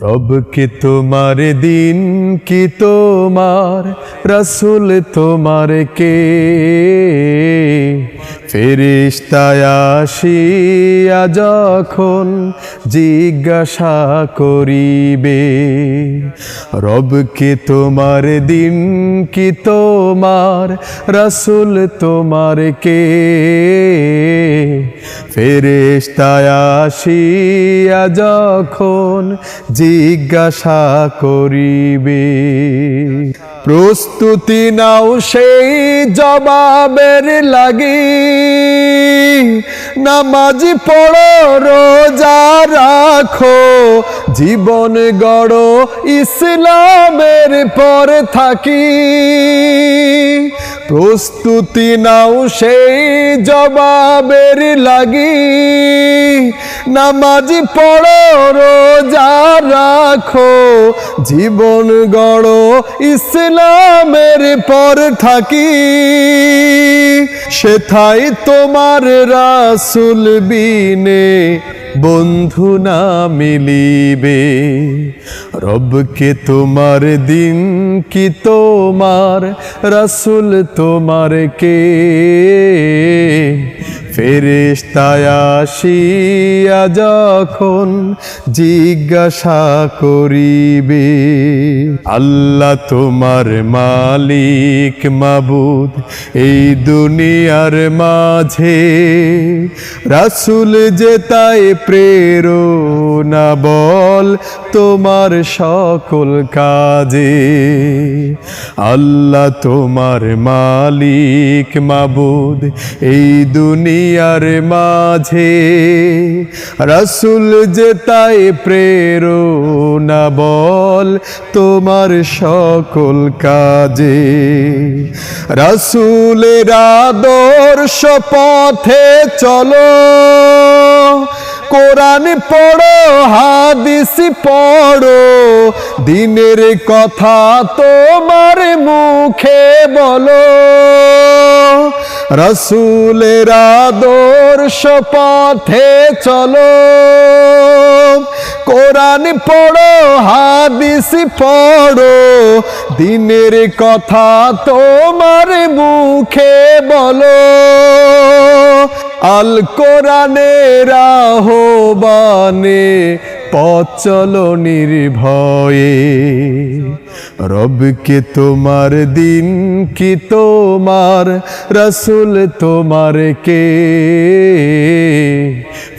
রব কি তোমার দিন কি তোমার রসুল তোমার কে ফেরেশতায় আসিয়া যখন জিজ্ঞাসা করিবে রব কি তোমার দিন কি তোমার রসুল তোমার কে ফেরেশতায় আসিয়া যখন জিজ্ঞাসা করিবে প্রস্তুতি নাও সেই জবাবের লাগি নামাজ পড়ো রোজা রাখো জীবন গড়ো ইসলামের পর থাকি প্রস্তুতি নাও সেই জবাবের লাগি নামাজ পড়ো রোজা রাখো জীবন গড়ো ইসলামের পর থাকি সেথায় তোমার রাসূল বিনে বন্ধু না মিলিবে রব কে তোমার দিন কি তোমার রসুল তোমার কে ফেরেশতায় আসিয়া যখন জিজ্ঞাসা করিবে আল্লাহ তোমার মালিক মাবুদ এই দুনিয়ার মাঝে রাসূল যে তাই প্রেরণা বল তোমার সকল কাজে আল্লাহ তোমার মালিক মাবুদ এই দুনিয়ার মাঝে রাসূল যে তাই প্রেরণা বল তোমার সকল কাজে রাসূলের আদর্শ পথে চলো কোরআন পড়ো হাদিস পড়ো দিনের কথা তোমার মুখে বলো রাসূলের আদর্শ পথে চলো কোরআন পড়ো হাদিস পড়ো দিনের কথা তোমার মুখে বলো আল কোরআনের আহ্বানে পথ চলো নির্ভয়ে রব কে তোমার দিন কি তোমার রসুল তোমার কে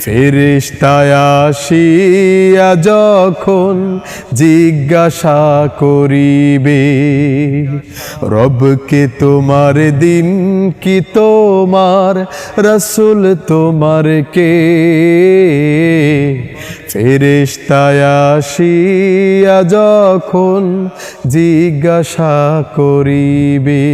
ফেরেশতায় আসিয়া যখন জিজ্ঞাসা করিবে রব কে তোমার দিন কি তোমার রসুল তোমার কে ফেরেশতায় আসিয়া যখন জিজ্ঞাসা করিবে।